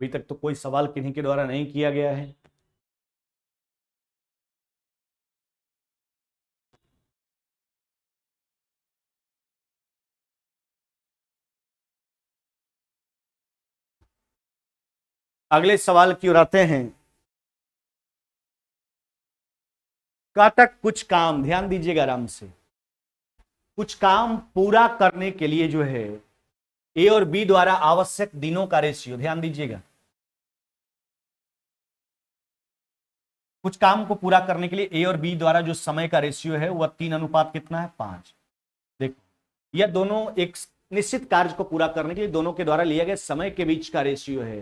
अभी तक तो कोई सवाल किन्हीं के द्वारा नहीं किया गया है। अगले सवाल की ओर आते हैं। कहता कुछ काम, ध्यान दीजिएगा आराम से, कुछ काम पूरा करने के लिए जो है ए और बी द्वारा आवश्यक दिनों का रेशियो, ध्यान दीजिएगा, कुछ काम को पूरा करने के लिए ए और बी द्वारा जो समय का रेशियो है वह 3 अनुपात कितना है, 5। देखो, यह दोनों एक निश्चित कार्य को पूरा करने के लिए दोनों के द्वारा लिया गया समय के बीच का रेशियो है।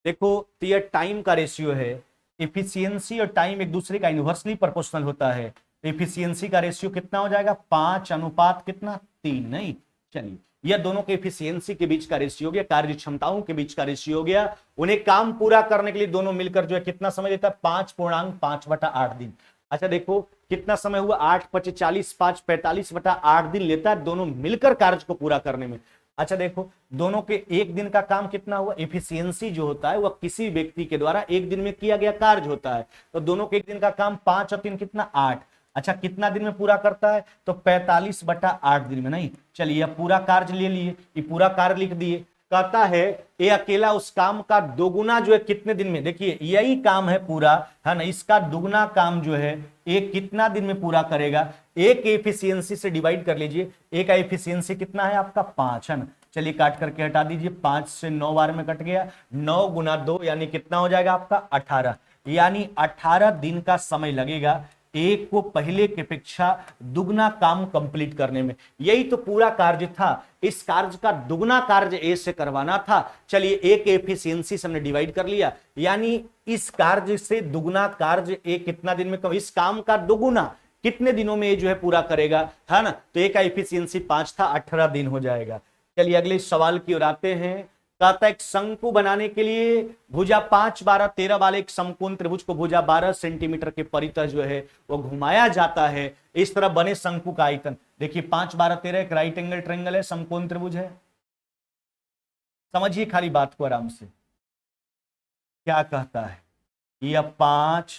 देखो, तो यह टाइम का रेशियो है। इफिशियंसी और टाइम एक दूसरे का इनवर्सली प्रोपोर्शनल होता है, तो इफिशियंसी का रेशियो कितना हो जाएगा, 5 अनुपात कितना, 3। नहीं, चलिए, यह दोनों के इफिशियंसी के बीच का रेशियो हो गया, कार्य क्षमताओं के बीच का रेशियो हो गया। उन्हें काम पूरा करने के लिए दोनों मिलकर जो है कितना समय लेता है, 5.5/8 दिन। अच्छा देखो, कितना समय हुआ, 8×5 = 40, 5 45/8 दिन लेता है दोनों मिलकर कार्य को पूरा करने में। अच्छा देखो, दोनों के एक दिन का काम कितना हुआ, एफिशिएंसी जो होता है वह किसी व्यक्ति के द्वारा एक दिन में किया गया कार्य होता है, तो दोनों के एक दिन का काम 5 और 3 कितना, 8। अच्छा, कितना दिन में पूरा करता है, तो 45/8 दिन में। नहीं, चलिए पूरा कार्य ले लिए, ये पूरा कार्य लिख दिए। कहता है ये अकेला उस काम का दोगुना जो है कितने दिन में, देखिए यही काम है पूरा, है ना, इसका दुगना काम जो है एक कितना दिन में पूरा करेगा। एक एफिशिएंसी से डिवाइड कर लीजिए, एक का एफिशिएंसी कितना है आपका, 5, है ना। चलिए काट करके हटा दीजिए, 5 से 9 बार में कट गया, 9 गुना 2 यानी कितना हो जाएगा आपका 18, यानी 18 दिन का समय लगेगा एक को पहले की अपेक्षा दुगना काम कंप्लीट करने में। यही तो पूरा कार्य था, इस कार्य का दुगना कार्य ए से करवाना था। चलिए एक एफिशिएंसी से हमने डिवाइड कर लिया, यानी इस कार्य से दुगना कार्य ए कितना दिन में, इस काम का दुगुना कितने दिनों में ये जो है पूरा करेगा, है ना। तो ए का एफिशिएंसी 5 था, 18 दिन हो जाएगा। चलिए अगले सवाल की ओर आते हैं। कहता है एक शंकु बनाने के लिए भुजा 5, 12, 13 वाले एक समकोण त्रिभुज को भुजा 12 सेंटीमीटर के परितः जो है वो घुमाया जाता है। इस तरह बने शंकु का आयतन, देखिए 5, 12, 13 एक राइट एंगल ट्रायंगल है, समकोण त्रिभुज है। समझिए खाली बात को आराम से, क्या कहता है, यह 5,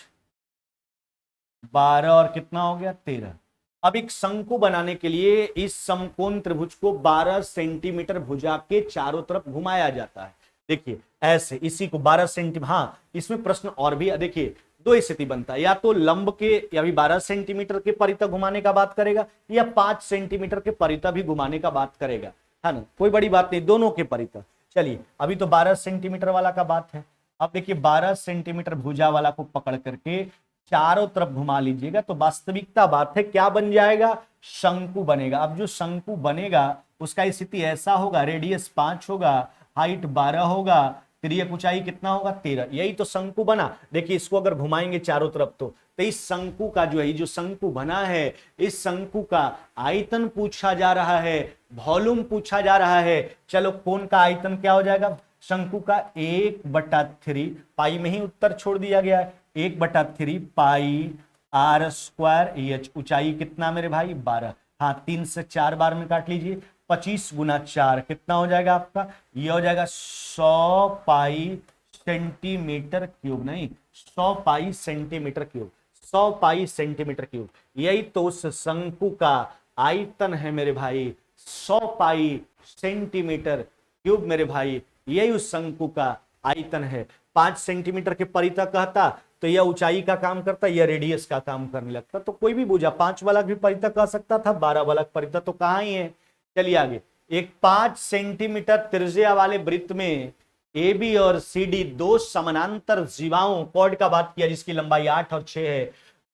12 और कितना हो गया 13, अब एक शंकु बनाने के लिए इस समकोण त्रिभुज को 12 सेंटीमीटर भुजा के चारों तरफ घुमाया जाता है। देखिए ऐसे इसी को 12 सेंटीमीटर, हाँ इसमें प्रश्न और भी देखिए दो स्थिति बनता है, या तो लंब के या भी 12 सेंटीमीटर के परितः घुमाने का बात करेगा, या 5 सेंटीमीटर के परितः भी घुमाने का बात करेगा, है ना, कोई बड़ी बात नहीं, दोनों के परितः। चलिए अभी तो 12 सेंटीमीटर वाला का बात है। अब देखिए 12 सेंटीमीटर भुजा वाला को पकड़ करके चारों तरफ घुमा लीजिएगा तो वास्तविकता बात है क्या बन जाएगा, शंकु बनेगा। अब जो शंकु बनेगा उसका स्थिति ऐसा होगा, रेडियस 5 होगा, हाइट 12 होगा, तिर्यक ऊंचाई कितना होगा 13, यही तो शंकु बना। देखिए इसको अगर घुमाएंगे चारों तरफ तो इस शंकु का जो है, जो शंकु बना है, इस शंकु का आयतन पूछा जा रहा है, वॉल्यूम पूछा जा रहा है। चलो कोण का आयतन क्या हो जाएगा, शंकु का 1/3 पाई में ही उत्तर छोड़ दिया गया है, 1/3 पाई r स्क्वायर एच। ऊंचाई कितना मेरे भाई 12, हाँ 3 से 4 बार में काट लीजिए, 25 गुना 4 कितना हो जाएगा आपका, ये हो जाएगा 100 पाई सेंटीमीटर क्यूब, नहीं 100 पाई सेंटीमीटर क्यूब, 100 पाई सेंटीमीटर क्यूब। यही तो उस शंकु का आयतन है मेरे भाई, 100 पाई सेंटीमीटर क्यूब मेरे भाई, यही उस शंकु का आयतन है। 5 सेंटीमीटर के परितः कहता तो यह ऊंचाई का काम करता, यह रेडियस का काम करने लगता, तो कोई भी भुजा 5 वाला भी परितः कह सकता था, 12 वाला परितः तो कहां ही है। चलिए आगे, एक 5 सेंटीमीटर त्रिज्या वाले वृत्त में ए बी और सी डी दो समानांतर जीवाओं, कॉर्ड का बात किया जिसकी लंबाई 8 और 6 है,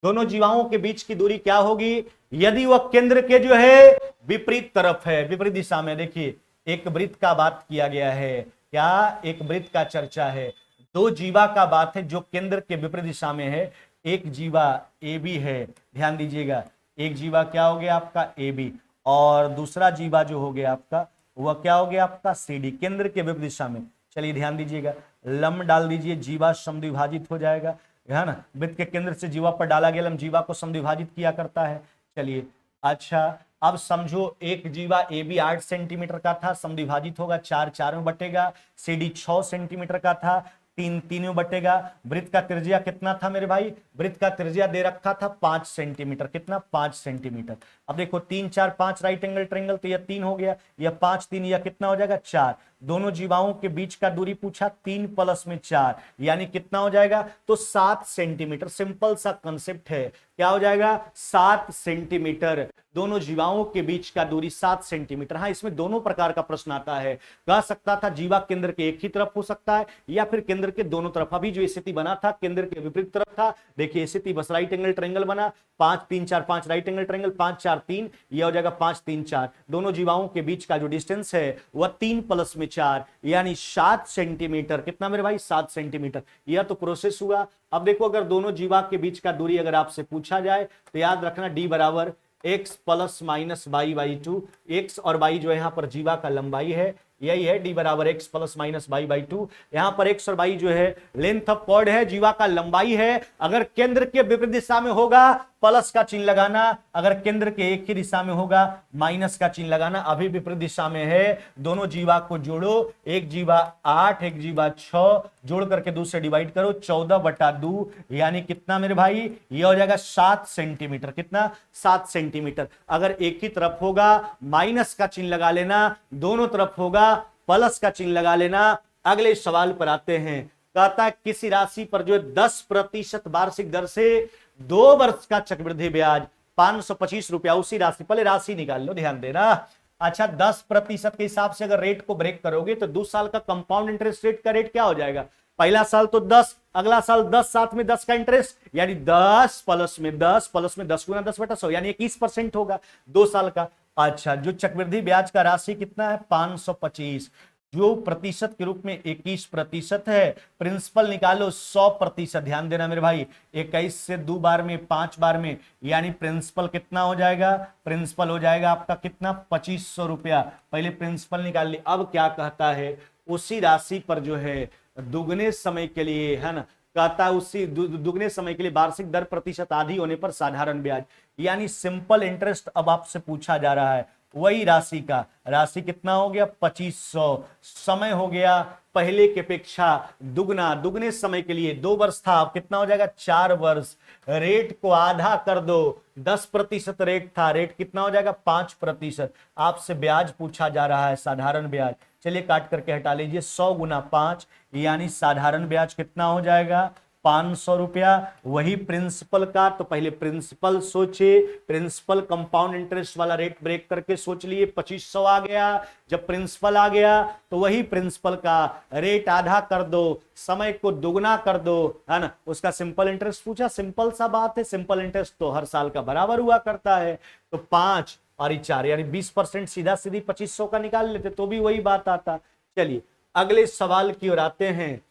दोनों जीवाओं के बीच की दूरी क्या होगी यदि वह केंद्र के जो है विपरीत तरफ है, विपरीत दिशा में। देखिए एक वृत्त का बात किया गया है, क्या एक वृत्त का चर्चा है, दो जीवा का बात है जो केंद्र के विपरीत दिशा में है। एक जीवा ए बी है, ध्यान दीजिएगा, एक जीवा क्या हो गया आपका ए बी, और दूसरा जीवा जो हो गया आपका वह क्या हो गया आपका सी डी, केंद्र के विपरीत दिशा में। चलिए ध्यान दीजिएगा, लंब डाल दीजिए, जीवा समद्विभाजित हो जाएगा, है ना, वृत्त के केंद्र से जीवा पर डाला गया लंब जीवा को समद्विभाजित किया करता है। चलिए अच्छा अब समझो एक जीवा ए बी 8 सेंटीमीटर का था, समद्विभाजित होगा, 4 4 में बटेगा, सी डी 6 सेंटीमीटर का था, 3 3 में बटेगा। वृत्त का त्रिज्या कितना था मेरे भाई, वृत्त का त्रिज्या दे रखा था 5 सेंटीमीटर, कितना 5 सेंटीमीटर। अब देखो 3 4 5 राइट एंगल ट्रायंगल, तो यह 3 हो गया, यह 5 3, यह कितना हो जाएगा 4। दोनों जीवाओं के बीच का दूरी पूछा 3 + में 4 यानी कितना हो जाएगा, तो 7 सेंटीमीटर। सिंपल सा कंसेप्ट है, क्या हो जाएगा 7 सेंटीमीटर। दोनों जीवाओं के बीच का दूरी 7 सेंटीमीटर। हाँ इसमें दोनों प्रकार का प्रश्न आता है, कह सकता था जीवा केंद्र के एक ही तरफ हो सकता है या फिर केंद्र के दोनों तरफ। अभी जो स्थिति बना था केंद्र के विपरीत तरफ था, देखिए स्थिति बस राइट एंगल ट्रायंगल बना, 5 3 4 5 राइट एंगल ट्रायंगल, 5 4 3, यह हो जाएगा 5 3 4। दोनों जीवाओं के बीच का जो डिस्टेंस है वह 3 + में 4 यानी 7 सेंटीमीटर। कितना मेरे भाई 7 सेंटीमीटर। यह तो प्रोसेस हुआ। अब देखो अगर दोनों जीवा के बीच का दूरी अगर आपसे पूछा जाए तो याद रखना d बराबर x + -y/2, x और y जो है यहाँ पर जीवा का लंबाई है, यही है d बराबर x + -y/2। यहाँ पर x और y जो है लेंथ ऑफ कॉर्ड है, जीवा का लंबाई है। अगर केंद्र के विपरीत दिशा में होगा प्लस का चिन्ह लगाना, अगर केंद्र के एक ही दिशा में होगा माइनस का चिन्ह लगाना। अभी विपरीत दिशा में है, दोनों जीवा को जोड़ो, एक जीवा 8 एक जीवा 6, जोड़ करके 2 से डिवाइड करो, 14/2 यानी कितना मेरे भाई, ये हो जाएगा 7 सेंटीमीटर। कितना 7 सेंटीमीटर। अगर एक ही तरफ होगा माइनस का चिन्ह लगा लेना, दोनों तरफ होगा प्लस का चिन्ह लगा लेना। अगले सवाल पर आते हैं, कहता है किसी राशि पर जो 10% वार्षिक दर से 2 वर्ष का चक्रवृद्धि ब्याज 525 रुपया, उसी राशि, पहले राशि निकाल लो, ध्यान देना। अच्छा 10% के हिसाब से अगर रेट को ब्रेक करोगे तो 2 साल का कंपाउंड इंटरेस्ट रेट का रेट क्या हो जाएगा, पहला साल तो 10, अगला साल 10, साथ में 10 का इंटरेस्ट, यानी 10 + में 10 + में 10 × 10/100 यानी 21% होगा 2 साल का। अच्छा जो चक्रवृद्धि ब्याज का राशि कितना है 525, जो प्रतिशत के रूप में 21% है। प्रिंसिपल निकालो 100%, ध्यान देना मेरे भाई, 21 से 2 बार में 5 बार में, यानी प्रिंसिपल कितना हो जाएगा, प्रिंसिपल हो जाएगा आपका कितना 2500 रुपया। पहले प्रिंसिपल निकाल ली। अब क्या कहता है, उसी राशि पर जो है दुगने समय के लिए, है ना, कहता है उसी दुगने समय के लिए वार्षिक दर प्रतिशत आधी होने पर साधारण ब्याज, यानी सिंपल इंटरेस्ट अब आपसे पूछा जा रहा है। वही राशि का, राशि कितना हो गया 2500, समय हो गया पहले की अपेक्षा दुगना, दुगने समय के लिए 2 वर्ष था, अब कितना हो जाएगा 4 वर्ष। रेट को आधा कर दो, 10% रेट था, रेट कितना हो जाएगा 5%। आपसे ब्याज पूछा जा रहा है, साधारण ब्याज, चलिए काट करके हटा लीजिए, 100 गुना 5 यानी साधारण ब्याज कितना हो जाएगा 500 रुपया। वही प्रिंसिपल का, तो पहले प्रिंसिपल सोचे, प्रिंसिपल कंपाउंड इंटरेस्ट वाला रेट ब्रेक करके सोच लिए 2500 आ गया। जब प्रिंसिपल आ गया तो वही प्रिंसिपल का रेट आधा कर दो, समय को दुगना कर दो, है ना, उसका सिंपल इंटरेस्ट पूछा, सिंपल सा बात है, सिंपल इंटरेस्ट तो हर साल का बराबर हुआ करता है। तो 5 और 4 यानी 20% सीधा सीधी 2500 का निकाल लेते तो भी वही बात आता। चलिए अगले सवाल की ओर आते हैं।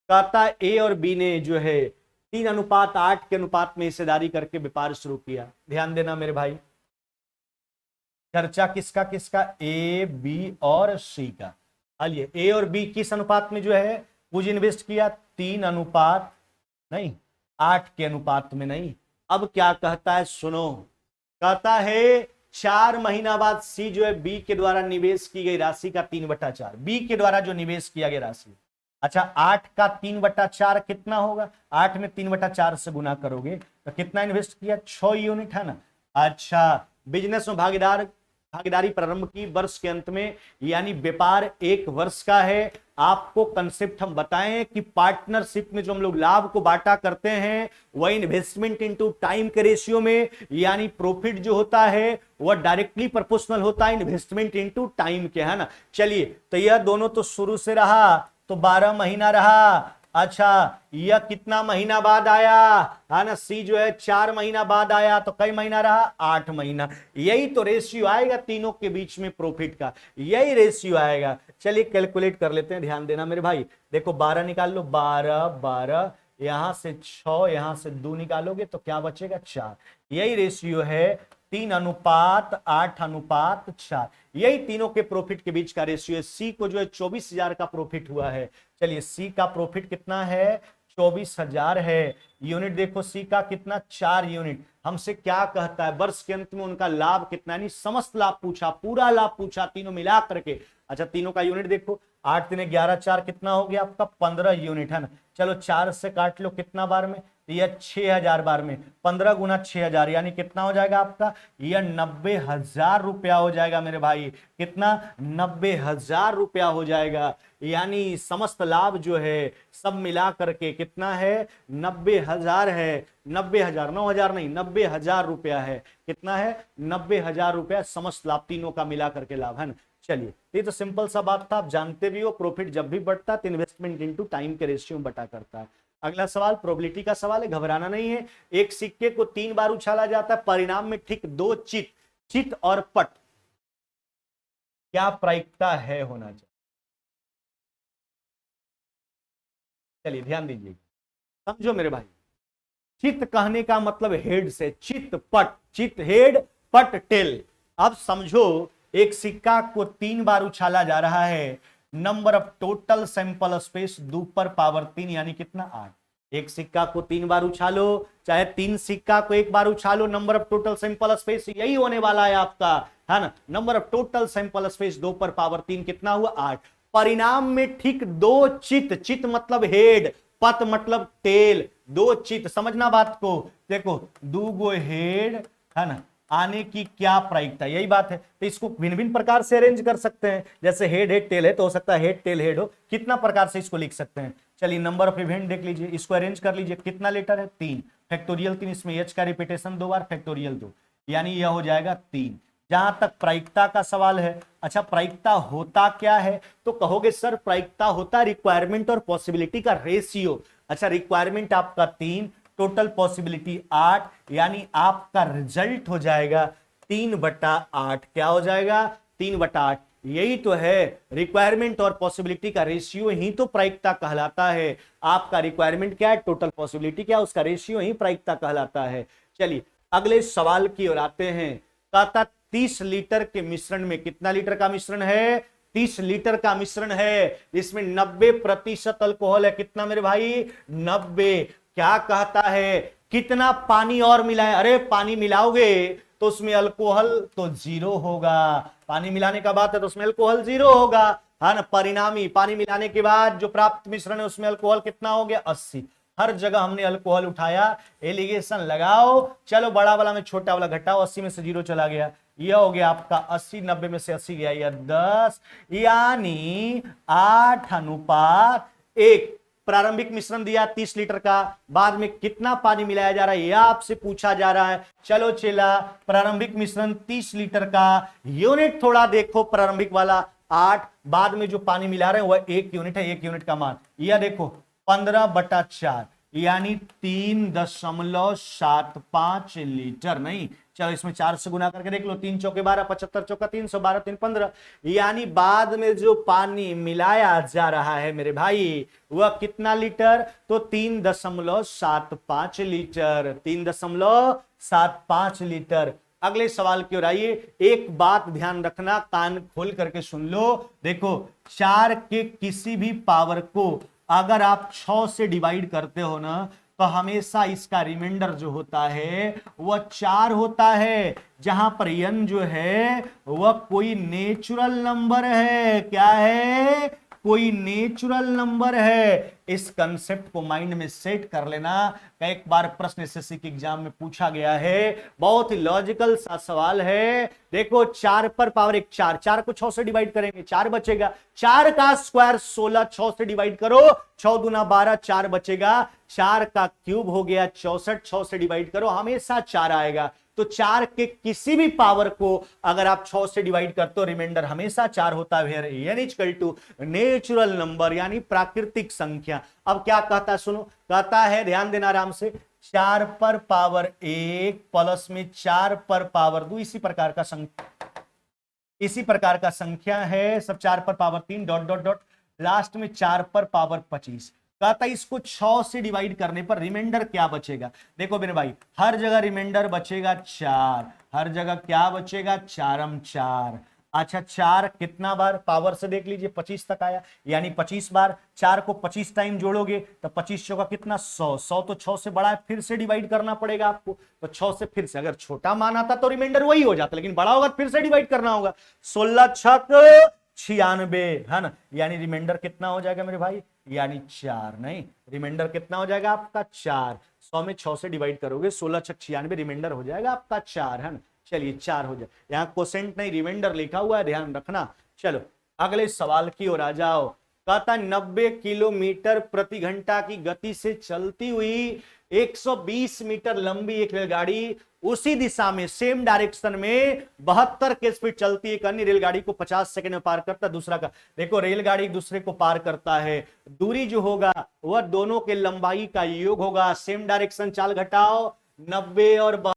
कहता ए और बी ने जो है 3:8 के अनुपात में हिस्सेदारी करके व्यापार शुरू किया। ध्यान देना मेरे भाई, चर्चा किसका किसका, ए बी और सी का। आइए ए और बी किस अनुपात में जो है पूंजी इन्वेस्ट किया, 3:8 के अनुपात में नहीं। अब क्या कहता है सुनो, कहता है 4 महीना बाद सी जो है बी के द्वारा निवेश की गई राशि का 3/4, बी के द्वारा जो निवेश किया गया राशि। अच्छा 8 का 3/4 कितना होगा, 8 में 3/4 से गुना करोगे तो कितना इन्वेस्ट किया, 6 यूनिट, है ना। अच्छा बिजनेस में भागीदारी प्रारंभ की वर्ष के अंत में, यानी व्यापार 1 वर्ष का है। आपको कंसेप्ट हम बताएं कि पार्टनरशिप में जो हम लोग लाभ को बांटा करते हैं वह इन्वेस्टमेंट इनटू टाइम के रेशियो में, यानी प्रॉफिट जो होता है वह डायरेक्टली प्रोपोर्शनल होता है इन्वेस्टमेंट इनटू टाइम के, है ना। चलिए तो यह दोनों तो शुरू से रहा तो 12 महीना रहा। अच्छा यह कितना महीना बाद आया, है ना, सी जो है 4 महीना बाद आया तो कई महीना रहा, 8 महीना। यही तो रेशियो आएगा तीनों के बीच में प्रॉफिट का, यही रेशियो आएगा। चलिए कैलकुलेट कर लेते हैं, ध्यान देना मेरे भाई। देखो 12 निकाल लो, 12 यहां से 6, यहां से 2 निकालोगे तो क्या बचेगा 4। यही रेशियो है 3:8:4, यही तीनों के प्रॉफिट के बीच का रेशियो है। सी को जो है 24,000 का प्रॉफिट हुआ है। चलिए सी का प्रॉफिट कितना है 24,000 है। यूनिट देखो सी का कितना 4 यूनिट। हमसे क्या कहता है वर्ष के अंत में उनका लाभ कितना, यानी समस्त लाभ पूछा, पूरा लाभ पूछा तीनों मिला करके। अच्छा तीनों का यूनिट देखो, 8 3 11 4 कितना हो गया आपका 15 यूनिट, है ना। चलो 4 से काट लो कितना बार में, यह 6,000 बार में, 15 गुना 6,000 यानी कितना हो जाएगा आपका, यह 90,000 रुपया हो जाएगा मेरे भाई। कितना 90,000 रुपया हो जाएगा, यानी समस्त लाभ जो है सब मिला करके कितना है 90,000 है। 90,000, 9,000 नहीं, 90,000 रुपया है। कितना है 90,000 रुपया समस्त लाभ तीनों का मिला करके लाभ, है ना। चलिए ये तो सिंपल सा बात था, आप जानते भी हो प्रॉफिट जब भी बढ़ता है तो इन्वेस्टमेंट इनटू टाइम के रेशियो में बटा करता है। अगला सवाल प्रोबेबिलिटी का सवाल है, घबराना नहीं है। एक सिक्के को 3 बार उछाला जाता है, परिणाम में ठीक 2 चित और पट, क्या प्रायिकता है होना चाहिए। चलिए ध्यान दीजिए, समझो मेरे भाई। चित कहने का मतलब हेड से, चित पट, चित हेड पट टेल। अब समझो एक सिक्का को 3 बार उछाला जा रहा है, number of total sample space 2 पर पावर 3 यानी कितना 8। एक सिक्का को 3 बार उछालो, चाहे 3 सिक्का को 1 बार उछालो, number of total sample space यही होने वाला है आपका, है ना। Number of total sample space 2 पर पावर 3 कितना हुआ 8। परिणाम में ठीक 2 चित, चित मतलब हेड, पत मतलब टेल, 2 चित, समझना बात को। देखो 2 गो हेड, है ना, आने की क्या प्रायिकता, यही बात है। तो इसको भिन्न भिन्न प्रकार से अरेंज कर सकते हैं, जैसे हेड हेड टेल है तो हो सकता है हेड टेल हेड हो, कितना प्रकार से इसको लिख सकते हैं। चलिए नंबर ऑफ इवेंट देख लीजिए, इसको अरेंज कर लीजिए, कितना लेटर है 3, फैक्टोरियल 3, इसमें एच का रिपीटेशन 2 बार, फैक्टोरियल 2 यानी यह हो जाएगा 3। जहां तक प्रायिकता का सवाल है, अच्छा प्रायिकता होता क्या है, तो कहोगे सर प्रायिकता होता है रिक्वायरमेंट और पॉसिबिलिटी का रेशियो। अच्छा रिक्वायरमेंट आपका 3, टोटल पॉसिबिलिटी 8, यानी आपका रिजल्ट हो जाएगा 3/8। क्या हो जाएगा 3/8। यही तो है रिक्वायरमेंट और पॉसिबिलिटी का रेशियो ही तो प्रायिकता कहलाता है। आपका रिक्वायरमेंट क्या है, टोटल पॉसिबिलिटी क्या है, उसका रेशियो ही प्रायिकता कहलाता है। चलिए अगले सवाल की ओर आते हैं। कहता 30 लीटर के मिश्रण में, कितना लीटर का मिश्रण है 30 लीटर का मिश्रण है, इसमें 90% अल्कोहल है। कितना मेरे भाई 90। क्या कहता है कितना पानी और मिलाएं, अरे पानी मिलाओगे तो उसमें अल्कोहल तो 0 होगा। पानी मिलाने का बात है तो उसमें अल्कोहल 0 होगा, है ना। परिणामी पानी मिलाने के बाद जो प्राप्त मिश्रण है उसमें अल्कोहल कितना हो गया 80। हर जगह हमने अल्कोहल उठाया, एलिगेशन लगाओ, चलो बड़ा वाला में छोटा वाला घटाओ, 80 में से 0 चला गया, यह हो गया आपका 80, 90 में से 80 गया यह 10, यानी 8:1। प्रारंभिक मिश्रण दिया 30 लीटर का, बाद में कितना पानी मिलाया जा रहा है यह आपसे पूछा जा रहा है। चलो चेला, प्रारंभिक मिश्रण 30 लीटर का, यूनिट थोड़ा देखो, प्रारंभिक वाला 8, बाद में जो पानी मिला रहे हैं वह 1 यूनिट है। 1 यूनिट का मान यह देखो 15/4 यानी 3.75 लीटर। नहीं, चलो इसमें 4 से गुना करके देख लो, 3 चौके 12, 75 चौका 300, 12 3 15, यानी बाद में जो पानी मिलाया जा रहा है मेरे भाई वह कितना लीटर, तो 3.75 लीटर, 3.75 लीटर। अगले सवाल की ओर आइए। एक बात ध्यान रखना, कान खोल करके सुन लो, देखो 4 के किसी भी पावर को अगर आप 6 से डिवाइड करते हो ना, तो हमेशा इसका रिमाइंडर जो होता है वह 4 होता है, जहां पर n जो है वह कोई नेचुरल नंबर है। क्या है? कोई नेचुरल नंबर है। इस कंसेप्ट को माइंड में सेट कर लेना। कई बार प्रश्न एसएससी के एग्जाम में पूछा गया है, बहुत ही लॉजिकल सा सवाल है। देखो 4 पर पावर 1 4, 4 को 6 से डिवाइड करेंगे 4 बचेगा, 4 का स्क्वायर 16, 6 से डिवाइड करो 6 दूना 12, 4 बचेगा, 4 का क्यूब हो गया 64, 6 से डिवाइड करो हमेशा 4 आएगा। तो 4 के किसी भी पावर को अगर आप 6 से डिवाइड करते हो रिमाइंडर हमेशा 4 होता है। n equal to natural number यानी प्राकृतिक संख्या। अब क्या कहता है सुनो, कहता है ध्यान देना आराम से, 4 पर पावर 1 प्लस में 4 पर पावर 2, इसी प्रकार का संख्या है, सब 4 पर power 3 dot dot dot, last में 4 पर पावर 25। कहता है इसको 6 से डिवाइड करने पर रिमाइंडर क्या बचेगा। देखो मेरे भाई, हर जगह रिमाइंडर बचेगा 4, हर जगह क्या बचेगा 4 4। अच्छा 4 कितना बार पावर से देख लीजिए 25 तक आया, यानी 25 बार। 4 को 25 टाइम जोड़ोगे तो 25 चौका कितना 100, 100 तो 6 से बड़ा है, फिर से डिवाइड करना पड़ेगा आपको। तो 6 से फिर से, अगर छोटा मान आता तो रिमाइंडर वही हो जाता, लेकिन बड़ा होगा फिर से डिवाइड करना होगा। 16 छक 96 है ना, यानी रिमाइंडर कितना हो जाएगा मेरे भाई, यानी 4। नहीं, रिमाइंडर कितना हो जाएगा आपका 4। 100 में 6 से डिवाइड करोगे 16 छक 96, रिमाइंडर हो जाएगा आपका 4, है ना। चलिए 4 हो जाए, यहाँ क्वोशेंट नहीं रिमाइंडर लिखा हुआ है, ध्यान रखना। चलो अगले सवाल की ओर आ जाओ। कहता 90 किलोमीटर प्रति घंटा की गति से चलती हुई 120 मीटर लंबी एक रेलगाड़ी उसी दिशा में सेम डायरेक्शन में 72 के स्पीड चलती है। एक अन्य रेलगाड़ी को 50 सेकंड में पार करता है, दूसरा का। देखो रेलगाड़ी एक दूसरे को पार करता है, दूरी जो होगा वह दोनों के लंबाई का योग होगा। सेम डायरेक्शन चाल घटाओ, 90 और